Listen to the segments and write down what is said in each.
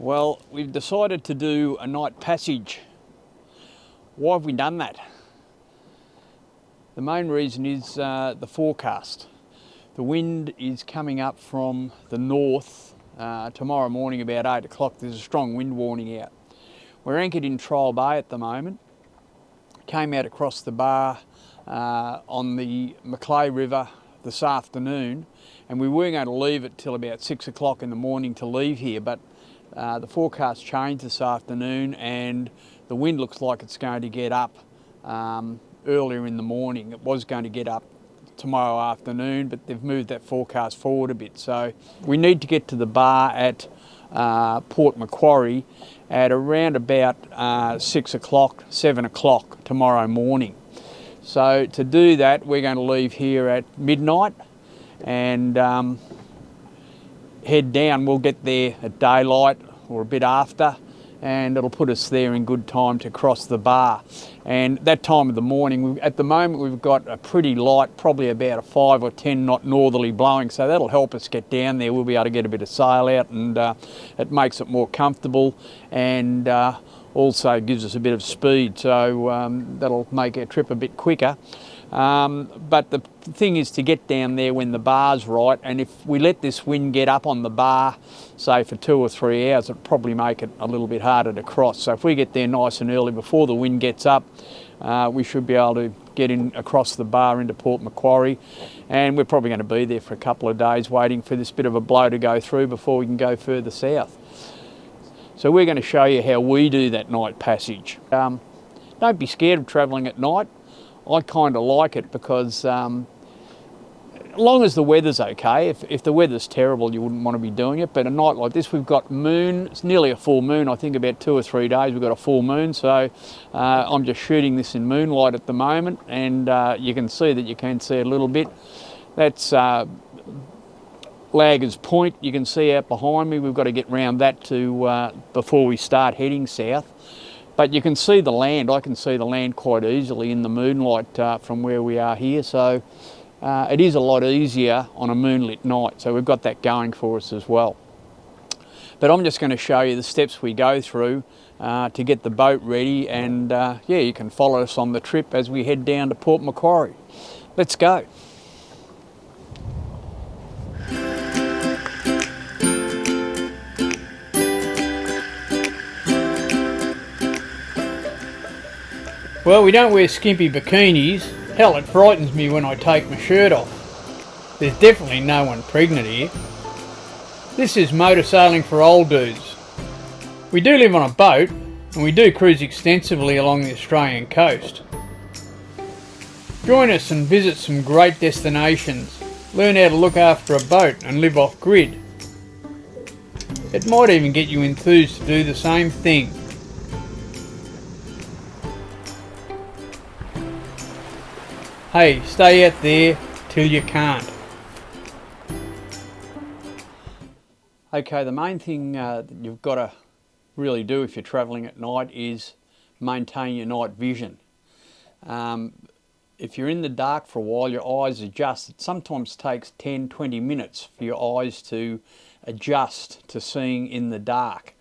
Well, we've decided to do a night passage. Why have we done that? The main reason is the forecast. The wind is coming up from the north tomorrow morning about 8 o'clock. There's a strong wind warning out. We're anchored in Trial Bay at the moment. Came out across the bar on the Macquarie River this afternoon, and we were going to leave it till about 6 o'clock in the morning to leave here, but the forecast changed this afternoon and the wind looks like it's going to get up earlier in the morning. It was going to get up tomorrow afternoon, but they've moved that forecast forward a bit. So we need to get to the bar at Port Macquarie at around about 6 o'clock, 7 o'clock tomorrow morning. So to do that, we're going to leave here at midnight and head down. We'll get there at daylight or a bit after, and it'll put us there in good time to cross the bar. And that time of the morning, at the moment we've got a pretty light, probably about a 5 or 10 knot northerly blowing, so that'll help us get down there. We'll be able to get a bit of sail out, and it makes it more comfortable and also gives us a bit of speed, so that'll make our trip a bit quicker. But the thing is to get down there when the bar's right, and if we let this wind get up on the bar, say for 2 or 3 hours, it'll probably make it a little bit harder to cross. So if we get there nice and early before the wind gets up, we should be able to get in across the bar into Port Macquarie, and we're probably going to be there for a couple of days waiting for this bit of a blow to go through before we can go further south. So we're going to show you how we do that night passage. Don't be scared of travelling at night. I kind of like it because as long as the weather's okay, if the weather's terrible you wouldn't want to be doing it, but a night like this we've got moon, it's nearly a full moon, I think about 2 or 3 days we've got a full moon, so I'm just shooting this in moonlight at the moment, and you can see that you can see a little bit. That's Lagger's Point, you can see out behind me. We've got to get round that to before we start heading south. But you can see the land. I can see the land quite easily in the moonlight from where we are here. So it is a lot easier on a moonlit night. So we've got that going for us as well. But I'm just going to show you the steps we go through to get the boat ready. And yeah, you can follow us on the trip as we head down to Port Macquarie. Let's go. Well, we don't wear skimpy bikinis. Hell, it frightens me when I take my shirt off. There's definitely no one pregnant here. This is motor sailing for old dudes. We do live on a boat, and we do cruise extensively along the Australian coast. Join us and visit some great destinations. Learn how to look after a boat and live off grid. It might even get you enthused to do the same thing. Hey, stay out there till you can't. Okay, the main thing that you've got to really do if you're travelling at night is maintain your night vision. If you're in the dark for a while, your eyes adjust. It sometimes takes 10-20 minutes for your eyes to adjust to seeing in the dark.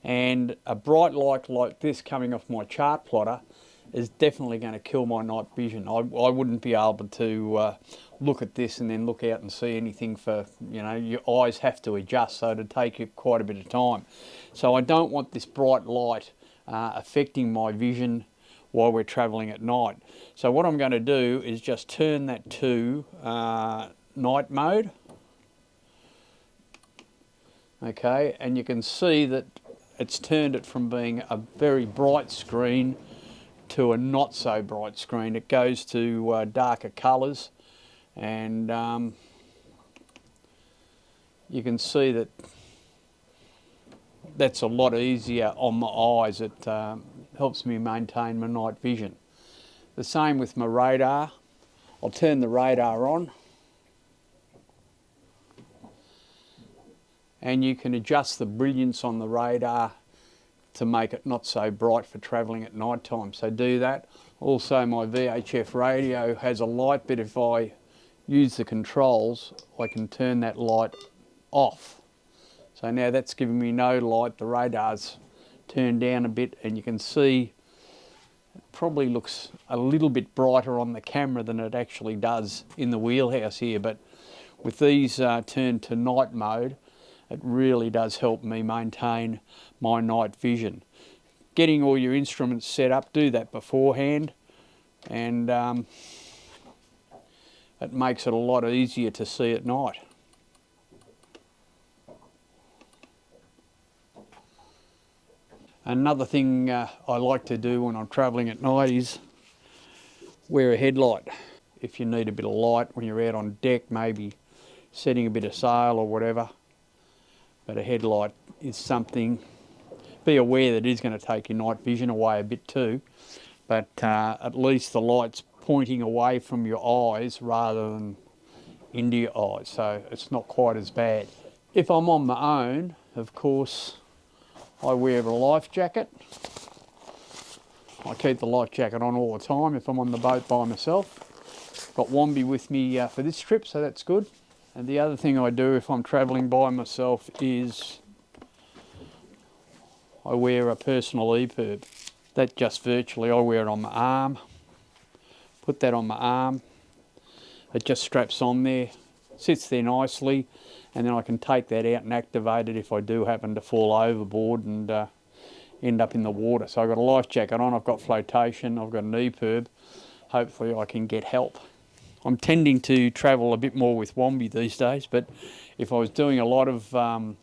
And a bright light like this coming off my chart plotter is definitely going to kill my night vision. I wouldn't be able to look at this and then look out and see anything for, you know, your eyes have to adjust, so it'd take you quite a bit of time. So I don't want this bright light affecting my vision while we're travelling at night. So what I'm going to do is just turn that to night mode. Okay, and you can see that it's turned it from being a very bright screen to a not so bright screen. It goes to darker colours, and you can see that that's a lot easier on my eyes. It helps me maintain my night vision. The same with my radar. I'll turn the radar on, and you can adjust the brilliance on the radar to make it not so bright for travelling at night time, so do that. Also, my VHF radio has a light, but if I use the controls I can turn that light off. So now that's giving me no light. The radar's turned down a bit and you can see it probably looks a little bit brighter on the camera than it actually does in the wheelhouse here, but with these turned to night mode, it really does help me maintain my night vision. Getting all your instruments set up, do that beforehand, and it makes it a lot easier to see at night. Another thing I like to do when I'm travelling at night is wear a headlight. If you need a bit of light when you're out on deck, maybe setting a bit of sail or whatever. But a headlight is something, be aware that it is going to take your night vision away a bit too, but at least the light's pointing away from your eyes rather than into your eyes, so it's not quite as bad. If I'm on my own, of course, I wear a life jacket. I keep the life jacket on all the time if I'm on the boat by myself. Got Wombi with me for this trip, so that's good. And the other thing I do if I'm travelling by myself is I wear a personal EPIRB. That just virtually, I wear it on my arm. Put that on my arm. It just straps on there, sits there nicely, and then I can take that out and activate it if I do happen to fall overboard and end up in the water. So I've got a life jacket on, I've got flotation, I've got an EPIRB. Hopefully I can get help. I'm tending to travel a bit more with Wombi these days, but if I was doing a lot of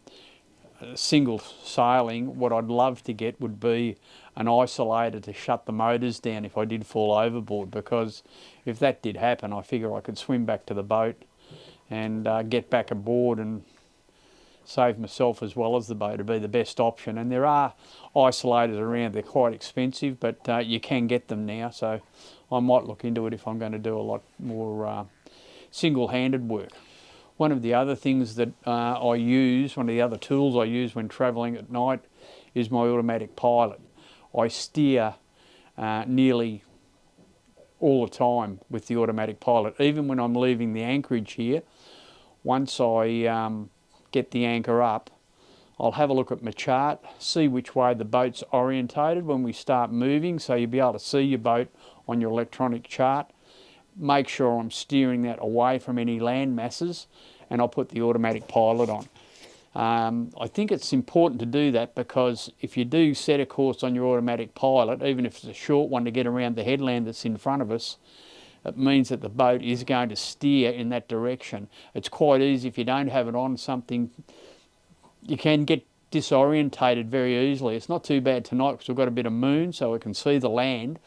single sailing, what I'd love to get would be an isolator to shut the motors down if I did fall overboard, because if that did happen, I figure I could swim back to the boat and get back aboard and save myself as well as the boat. Would be the best option. And there are isolators around. They're quite expensive, but you can get them now, so I might look into it if I'm going to do a lot more single-handed work. One of the other things that I use, one of the other tools I use when travelling at night is my automatic pilot. I steer nearly all the time with the automatic pilot. Even when I'm leaving the anchorage here, once I get the anchor up, I'll have a look at my chart, see which way the boat's orientated when we start moving, so you'll be able to see your boat on your electronic chart. Make sure I'm steering that away from any land masses, and I'll put the automatic pilot on. I think it's important to do that because if you do set a course on your automatic pilot, even if it's a short one to get around the headland that's in front of us, it means that the boat is going to steer in that direction. It's quite easy if you don't have it on something, you can get disorientated very easily. It's not too bad tonight because we've got a bit of moon so we can see the land,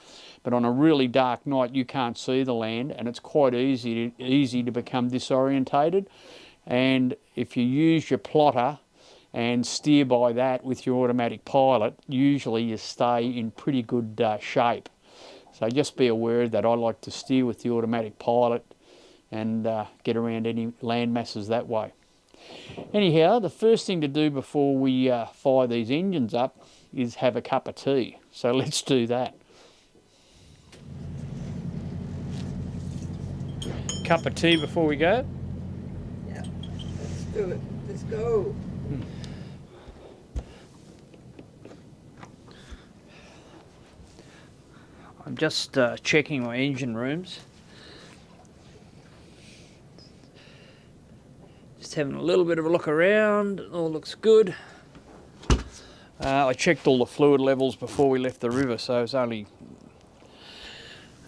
but on a really dark night you can't see the land and it's quite easy to become disorientated. And if you use your plotter and steer by that with your automatic pilot, usually you stay in pretty good shape. So just be aware that I like to steer with the automatic pilot and get around any land masses that way. Anyhow, the first thing to do before we fire these engines up is have a cup of tea. So let's do that. Cup of tea before we go? Yeah, let's do it. Let's go. I'm just checking my engine rooms. Just having a little bit of a look around. All looks good. I checked all the fluid levels before we left the river, so it's only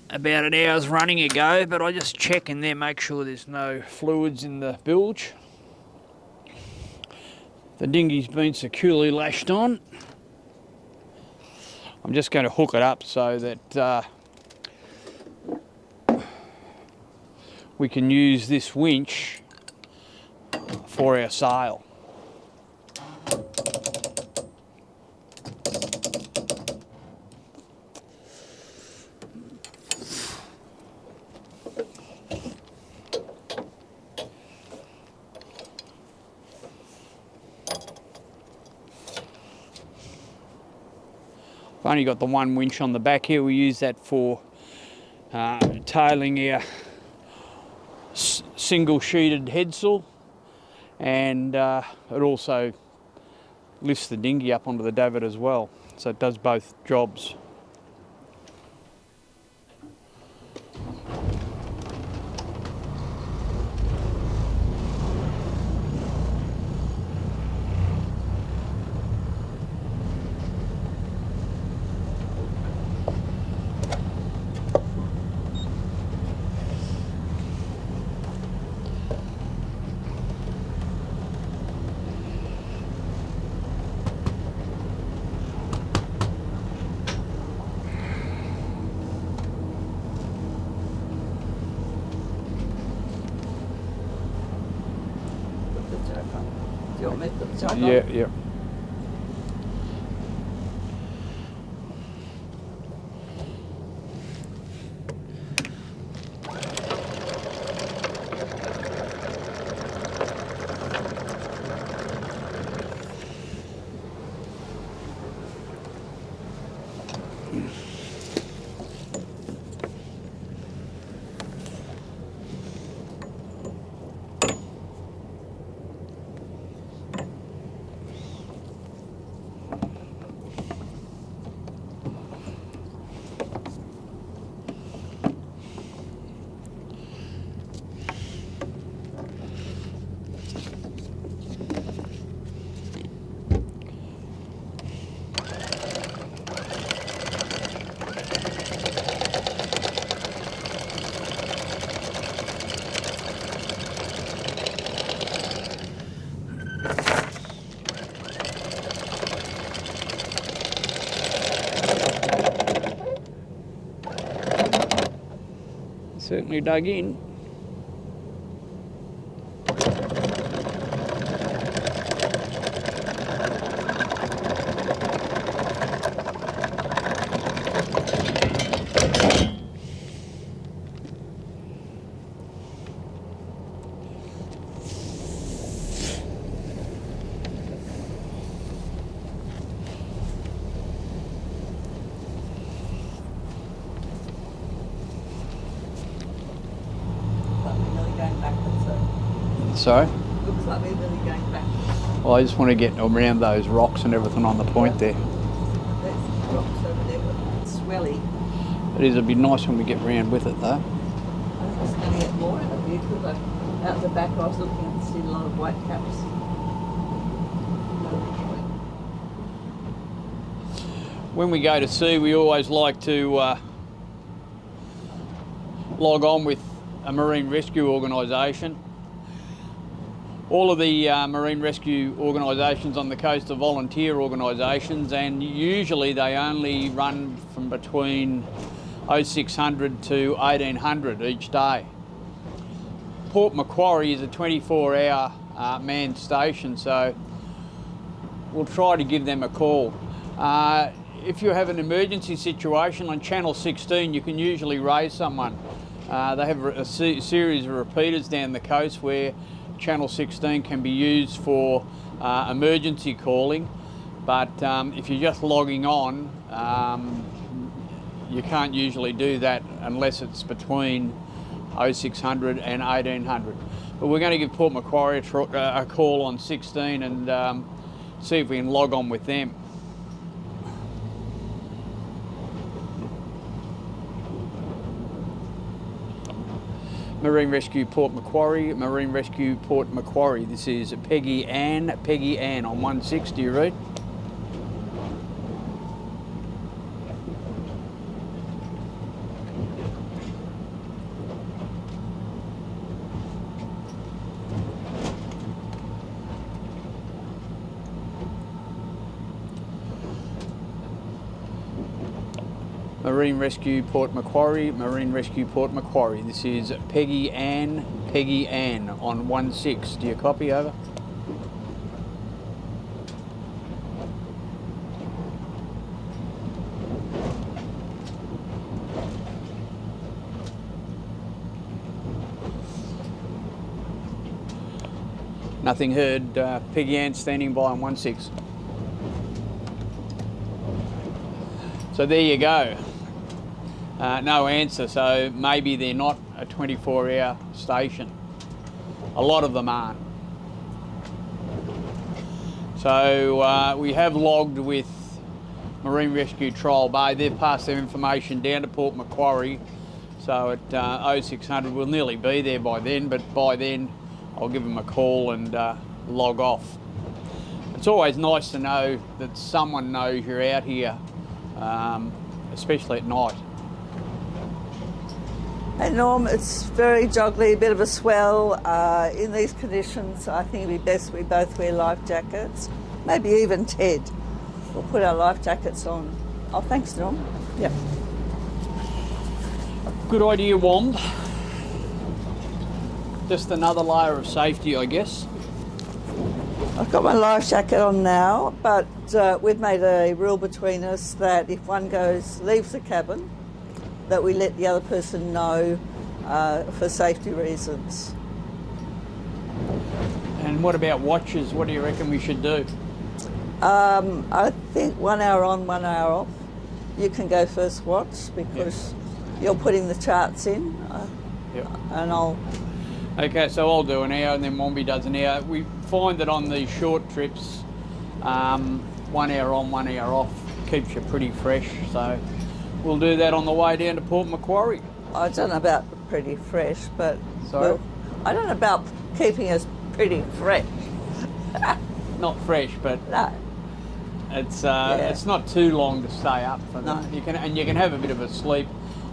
about an hour's running ago, but I just check in there, make sure there's no fluids in the bilge. The dinghy's been securely lashed on. I'm just going to hook it up so that we can use this winch for our sail. I've only got the one winch on the back here. We use that for tailing our single sheeted headsail, and it also lifts the dinghy up onto the davit as well. So it does both jobs. Do you want me to put the top on? Yeah. Certainly dug in. Sorry? Looks like we're really going back. Well, I just want to get around those rocks and everything on the point there. There's rocks over there, but it's swelly. It'd be nice when we get round with it though. I think it's going to get more of it because out the back I was looking and seeing a lot of white caps. When we go to sea, we always like to log on with a marine rescue organisation. All of the marine rescue organisations on the coast are volunteer organisations, and usually they only run from between 0600 to 1800 each day. Port Macquarie is a 24-hour manned station, so we'll try to give them a call. If you have an emergency situation on Channel 16, you can usually raise someone. They have a series of repeaters down the coast where Channel 16 can be used for emergency calling, but if you're just logging on, you can't usually do that unless it's between 0600 and 1800. But we're going to give Port Macquarie a call on 16 and see if we can log on with them. Marine Rescue Port Macquarie, Marine Rescue Port Macquarie. This is Peggy-Anne on 16. Do you read? Marine Rescue Port Macquarie, Marine Rescue Port Macquarie. This is Peggy-Anne on 16. Do you copy over? Nothing heard. Peggy-Anne standing by on 16. So there you go. No answer, so maybe they're not a 24-hour station. A lot of them aren't. So we have logged with Marine Rescue Trial Bay. They've passed their information down to Port Macquarie. So at 0600 we'll nearly be there by then, but by then I'll give them a call and log off. It's always nice to know that someone knows you're out here, especially at night. Hey Norm, it's very joggly, a bit of a swell. In these conditions, I think it'd be best we both wear life jackets. Maybe even Ted. We'll put our life jackets on. Oh, thanks, Norm. Yep. Good idea, Wand. Just another layer of safety, I guess. I've got my life jacket on now, but we've made a rule between us that if one leaves the cabin, that we let the other person know for safety reasons. And what about watches? What do you reckon we should do? I think 1 hour on, 1 hour off. You can go first watch because you're putting the charts in, and I'll... Okay, so I'll do an hour and then Wombi does an hour. We find that on these short trips, 1 hour on, 1 hour off keeps you pretty fresh. So we'll do that on the way down to Port Macquarie. I don't know about pretty fresh, but... Sorry? Well, I don't know about keeping us pretty fresh. Not fresh, but No. it's not too long to stay up for No. that. You can have a bit of a sleep.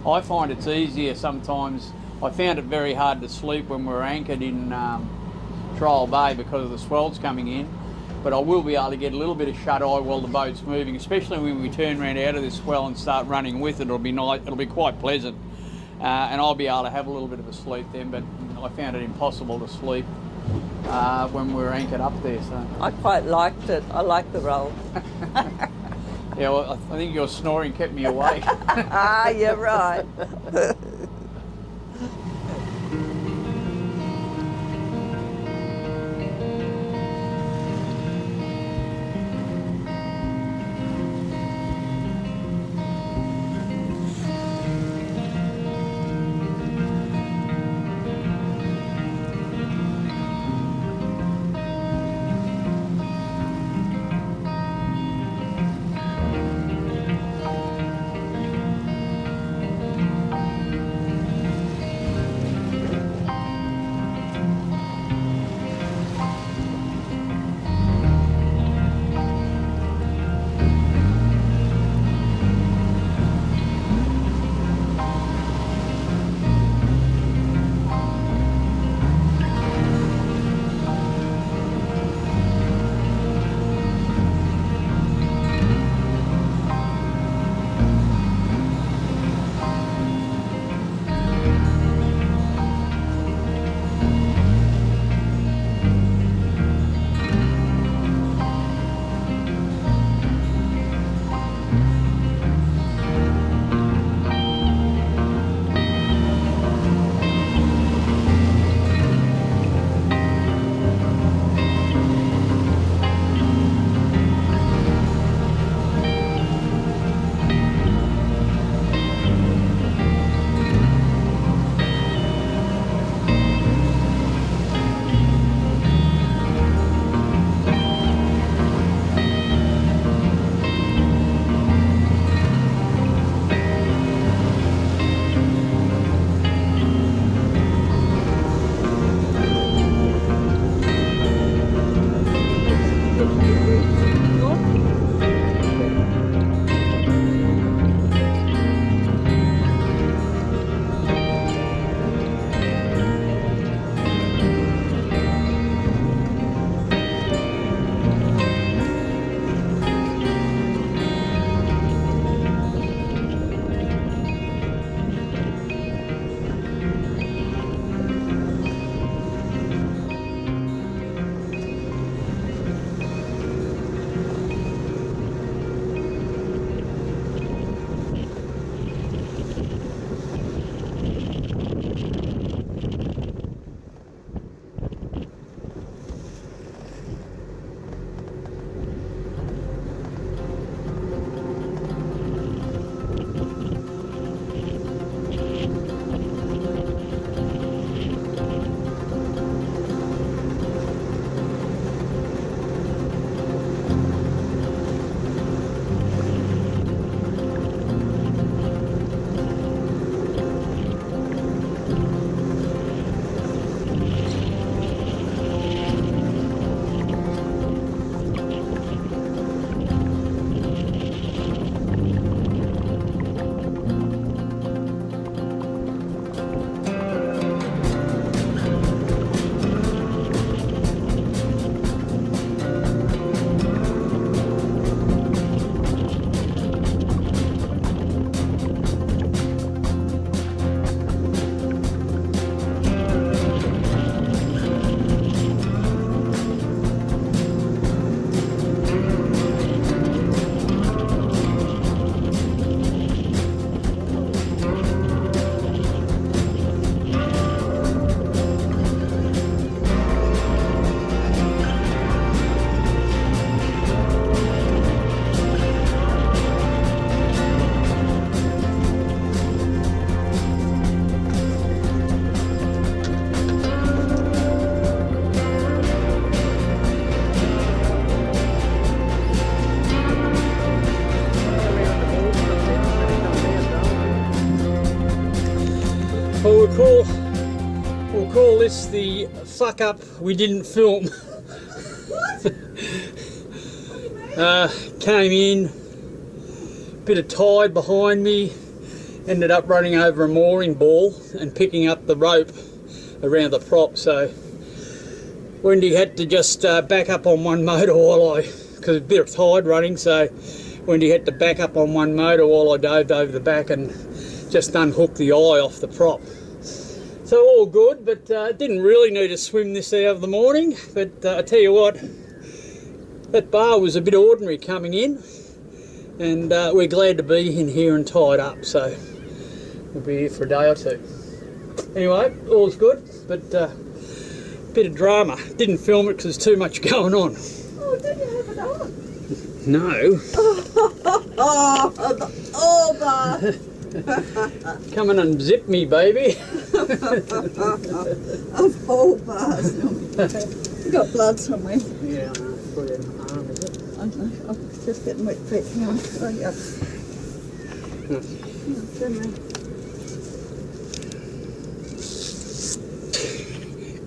I find it's easier sometimes. I found it very hard to sleep when we were anchored in Trial Bay because of the swells coming in, but I will be able to get a little bit of shut eye while the boat's moving, especially when we turn around out of this swell and start running with it. It'll be nice. It'll be quite pleasant, and I'll be able to have a little bit of a sleep then. But I found it impossible to sleep when we were anchored up there. So I quite liked it. I liked the roll. yeah, well, I think your snoring kept me awake. Ah, you're right. We'll call this the fuck up we didn't film. Came in, bit of tide behind me, ended up running over a mooring ball and picking up the rope around the prop, so Wendy had to just back up on one motor while because a bit of tide running, so Wendy had to back up on one motor while I dove over the back and just unhooked the eye off the prop. So all good, but didn't really need to swim this hour of the morning, but I tell you what, that bar was a bit ordinary coming in, and we're glad to be in here and tied up, so we'll be here for a day or two. Anyway, all's good, but bit of drama. Didn't film it because there's too much going on. Oh, did you have it on? No. Oh, bar. Come and unzip me, baby. Of all bars. You got blood somewhere. Yeah, put it in my arm, is it? I don't know. I'm just getting wet feet. Hang on. Oh, yeah.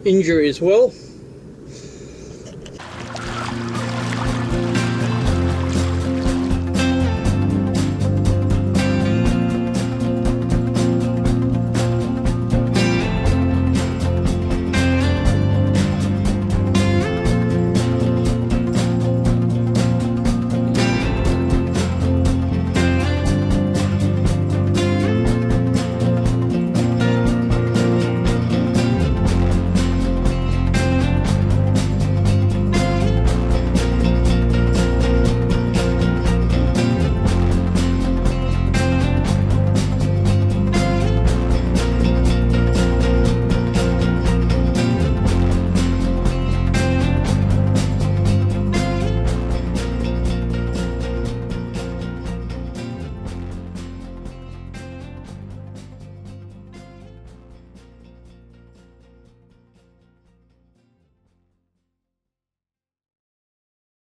Injury as well.